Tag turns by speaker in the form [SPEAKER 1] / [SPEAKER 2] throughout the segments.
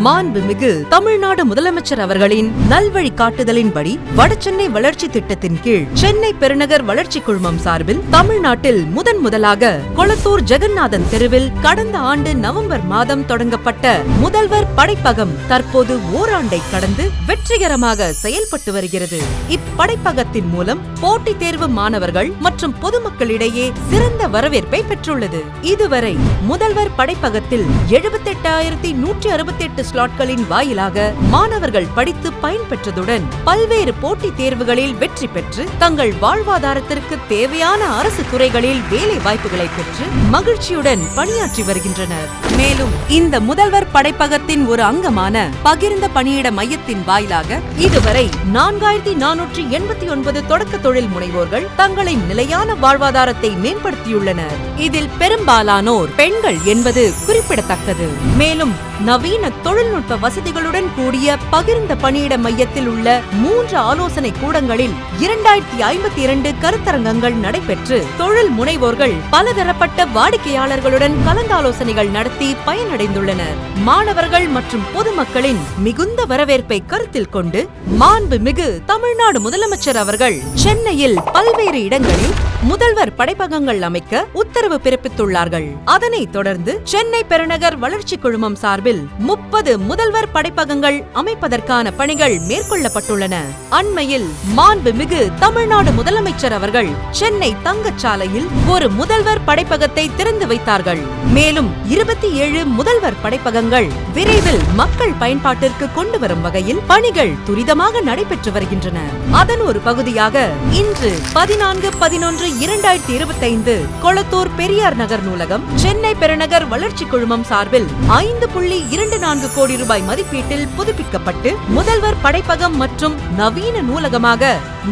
[SPEAKER 1] மாண்புமிகு தமிழ்நாடு முதலமைச்சர் அவர்களின் நல்வழி காட்டுதலின்படி வடசென்னை வளர்ச்சி திட்டத்தின் கீழ் சென்னை பெருநகர் வளர்ச்சி குழுமம் சார்பில் தமிழ்நாட்டில் முதலாக கொளத்தூர் ஜெகநாதன் தெருவில் கடந்த ஆண்டு நவம்பர் மாதம் தொடங்கப்பட்ட முதல்வர் படைப்பகம் தற்போது ஓராண்டை கடந்து வெற்றிகரமாக செயல்பட்டு வருகிறது. இப்படைப்பகத்தின் மூலம் போட்டித் தேர்வு மாணவர்கள் மற்றும் பொதுமக்களிடையே சிறந்த வரவேற்பை பெற்றுள்ளது. இதுவரை முதல்வர் படைப்பகத்தில் 78,168 ஸ்லாட்களின் வாயிலாக மாணவர்கள் படித்து பயன்பெற்றதுடன் பல்வேறு போட்டித் தேர்வுகளில் வெற்றி பெற்று தங்கள் வாழ்வாதாரத்திற்கு தேவையான அரசு துறைகளில் வேலை வாய்ப்புகளை பெற்று மகிழ்ச்சியுடன் பணியாற்றி வருகின்றனர். மேலும் இந்த முதல்வர் படைப்பகத்தின் ஒரு அங்கமான பகிர்ந்த பணியிட மையத்தின் வாயிலாக இதுவரை 4,489 தொடக்க தொழில் முனைவோர்கள் தங்களின் நிலையான வாழ்வாதாரத்தை மேம்படுத்தியுள்ளனர். இதில் பெரும்பாலானோர் பெண்கள் என்பது குறிப்பிடத்தக்கது. மேலும் நவீன தொழில்நுட்ப வசதிகளுடன் கூடிய பகிர்ந்த பணியிட மையத்தில் உள்ள 3 ஆலோசனை கூடங்களில் 2052 கருத்தரங்கங்கள் நடைபெற்று தொழில் முனைவோர்கள் பலதரப்பட்ட வாடிக்கையாளர்களுடன் கலந்தாலோசனைகள் நடத்தி பயனடைந்துள்ளனர். மாணவர்கள் மற்றும் பொதுமக்களின் மிகுந்த வரவேற்பை கருத்தில் கொண்டு மாண்புமிகு தமிழ்நாடு முதலமைச்சர் அவர்கள் சென்னையில் பல்வேறு இடங்களில் முதல்வர் படைப்பகங்கள் அமைக்க உத்தரவு பிறப்பித்துள்ளார்கள். அதனைத் தொடர்ந்து சென்னை பெருநகர் வளர்ச்சி குழுமம் சார்பில் 30 முதல்வர் படைப்பகங்கள் அமைப்பதற்கான பணிகள் மேற்கொள்ளப்பட்டுள்ளன. அண்மையில் மாண்புமிகு தமிழ்நாடு முதலமைச்சர் அவர்கள் சென்னை தங்கச்சாலையில் ஒரு முதல்வர் படைப்பகத்தை திறந்து வைத்தார்கள். மேலும் 27 முதல்வர் படைப்பகங்கள் விரைவில் மக்கள் பயன்பாட்டிற்கு கொண்டு வரும் வகையில் பணிகள் துரிதமாக நடைபெற்று வருகின்றன. அதன் ஒரு பகுதியாக இன்று 14/11/2025 கொளத்தூர் பெரியார் நகர் நூலகம் சென்னை பெருநகர் வளர்ச்சி குழுமம் சார்பில் 5.24 கோடி ரூபாய் மதிப்பீட்டில் புதுப்பிக்கப்பட்டு முதல்வர் படைப்பகம் மற்றும் நவீன நூலகமாக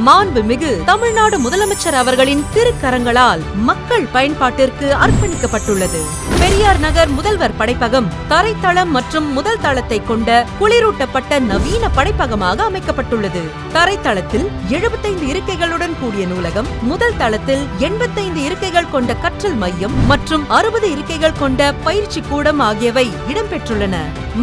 [SPEAKER 1] மாண்புமிகு தமிழ்நாடு முதலமைச்சர் அவர்களின் திருக்கரங்களால் மக்கள் பயன்பாட்டிற்கு அர்ப்பணிக்கப்பட்டுள்ளது. பெரியார் நகர் முதல்வர் படைப்பகம் தரைத்தளம் மற்றும் முதல் தளத்தை கொண்ட குளிரூட்டப்பட்ட நவீன படைப்பகமாக அமைக்கப்பட்டுள்ளது. தரைத்தளத்தில் 75 இருக்கைகளுடன் கூடிய நூலகம், முதல் தளத்தில் 85 இருக்கைகள் கொண்ட கற்றல் மையம் மற்றும் 60 இருக்கைகள் கொண்ட பயிற்சி கூடம் ஆகியவை இடம்பெற்றுள்ளன.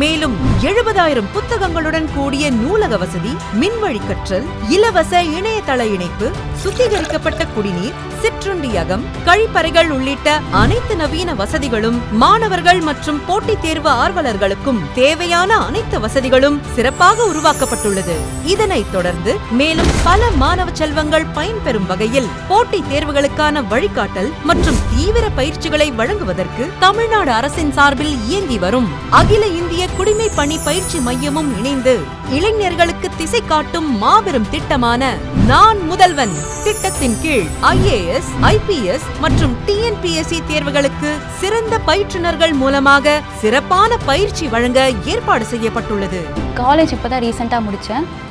[SPEAKER 1] மேலும் 70,000 புத்தகங்களுடன் கூடிய நூலக வசதி, மின்வழி கற்றல், இலவச இணையதள இணைப்பு, சுத்திகரிக்கப்பட்ட குடிநீர், சிற்றுண்டியகம், கழிப்பறைகள் உள்ளிட்ட அனைத்து நவீன வசதிகளும் மாணவர்கள் மற்றும் போட்டித் தேர்வு ஆர்வலர்களுக்கும் தேவையான அனைத்து வசதிகளும் சிறப்பாக உருவாக்கப்பட்டுள்ளது. இதனைத் தொடர்ந்து மேலும் பல மாணவ செல்வங்கள் பயன்பெறும் வகையில் போட்டித் தேர்வுகளுக்கான வழிகாட்டல் மற்றும் தீவிர பயிற்சிகளை வழங்குவதற்கு தமிழ்நாடு அரசின் சார்பில் இயங்கி வரும் அகில இந்திய குடிமை பணி பயிற்சி மையமும் இணைந்து இளைஞர்களுக்கு திசை காட்டும் மாபெரும் திட்டமான நான் முதல்வன் திட்டத்தின் கீழ் IAS, IPS மற்றும் TNPSC தேர்வுகளுக்கு சிறந்த பயிற்றுனர்கள் மூலமாக சிறப்பான பயிற்சி வழங்க ஏற்பாடு செய்யப்பட்டுள்ளது.
[SPEAKER 2] காலேஜ் இப்போதான் ரீசெண்டாக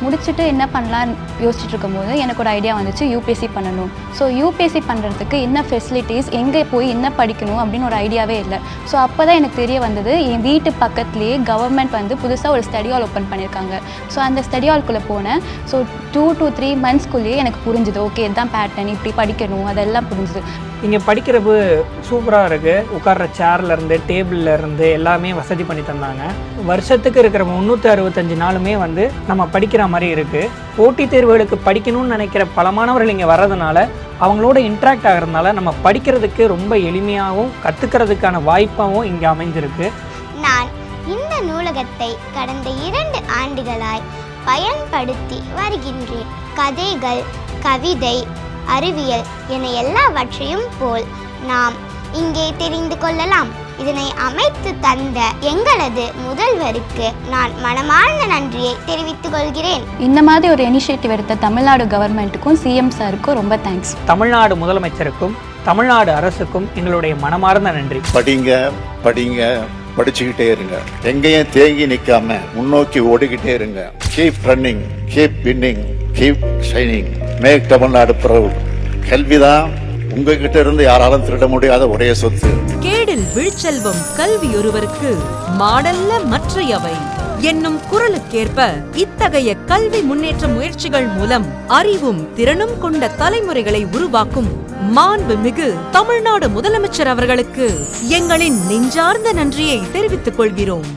[SPEAKER 2] முடிச்சுட்டு என்ன பண்ணலான்னு யோசிச்சுட்டு இருக்கும்போது எனக்கு ஒரு ஐடியா வந்துச்சு, UPSC பண்ணணும். ஸோ UPSC பண்ணுறதுக்கு என்ன ஃபெசிலிட்டிஸ், எங்கே போய் என்ன படிக்கணும் அப்படின்னு ஒரு ஐடியாவே இல்லை. ஸோ அப்போ தான் எனக்கு தெரிய வந்தது, என் வீட்டு பக்கத்துலேயே கவர்மெண்ட் வந்து புதுசாக ஒரு ஸ்டடி ஹால் ஓப்பன் பண்ணியிருக்காங்க. ஸோ அந்த ஸ்டடி ஹால்குள்ளே போனேன். ஸோ 2 to 3 monthsக்குள்ளேயே எனக்கு புரிஞ்சுது, ஓகே இதுதான் பேட்டர்ன், இப்படி படிக்கணும், அதெல்லாம் புரிஞ்சுது.
[SPEAKER 3] இங்கே படிக்கிறப்போ சூப்பராக இருக்குது. உட்கார்ற சேர்லேருந்து டேபிள்லேருந்து எல்லாமே வசதி பண்ணி தந்தாங்க. வருஷத்துக்கு இருக்கிற 365 நாளுமே வந்து நம்ம படிக்கிற மாதிரி இருக்குது. போட்டித் தேர்வுகளுக்கு படிக்கணும்னு நினைக்கிற பல மாணவர்கள் இங்கே வர்றதுனால அவங்களோட இன்ட்ராக்ட் ஆகிறதுனால நம்ம படிக்கிறதுக்கு ரொம்ப எளிமையாகவும் கற்றுக்கிறதுக்கான வாய்ப்பாகவும் இங்கே அமைஞ்சிருக்கு.
[SPEAKER 4] நான் இந்த நூலகத்தை கடந்த 2 ஆண்டுகளாய் பயன்படுத்தி வருகின்றேன். கதைகள், கவிதை, அறிவியல் என எல்லாவற்றையும் போல் நாம் இங்கே தெரிந்து கொள்ளலாம். இதனை அமைத்து தந்த எங்களது முதல்வருக்கு நான் மனமார்ந்த நன்றியை தெரிவித்துக் கொள்கிறேன்.
[SPEAKER 2] இந்த மாதிரி ஒரு இனிஷியேட்டிவ் எடுத்த தமிழ்நாடு கவர்மெண்ட்டுக்கும் CM சாருக்கும் ரொம்ப தேங்க்ஸ்.
[SPEAKER 3] தமிழ்நாடு முதலமைச்சருக்கும் தமிழ்நாடு அரசுக்கும் எங்களுடைய மனமார்ந்த நன்றி.
[SPEAKER 5] படிங்க படிங்க படிச்சுக்கிட்டே இருங்க. எங்கேயும் தேங்கி நிற்காம முன்னோக்கி ஓடிக்கிட்டே இருங்க. Keep running, keep winning, keep shining, make Tamil Nadu proud. கல்விதான் உங்ககிட்ட இருந்து யாராலும் திருட முடியாத ஒரே சொத்து.
[SPEAKER 1] கேடில் விழுச்செல்வம் கல்வி ஒருவருக்கு மாடல்ல மற்றையவை என்னும் குரலுக்கேற்ப இத்தகைய கல்வி முன்னேற்ற முயற்சிகள் மூலம் அறிவும் திறனும் கொண்ட தலைமுறைகளை உருவாக்கும் மாண்புமிகு தமிழ்நாடு முதலமைச்சர் அவர்களுக்கு எங்களின் நெஞ்சார்ந்த நன்றியை தெரிவித்துக் கொள்கிறோம்.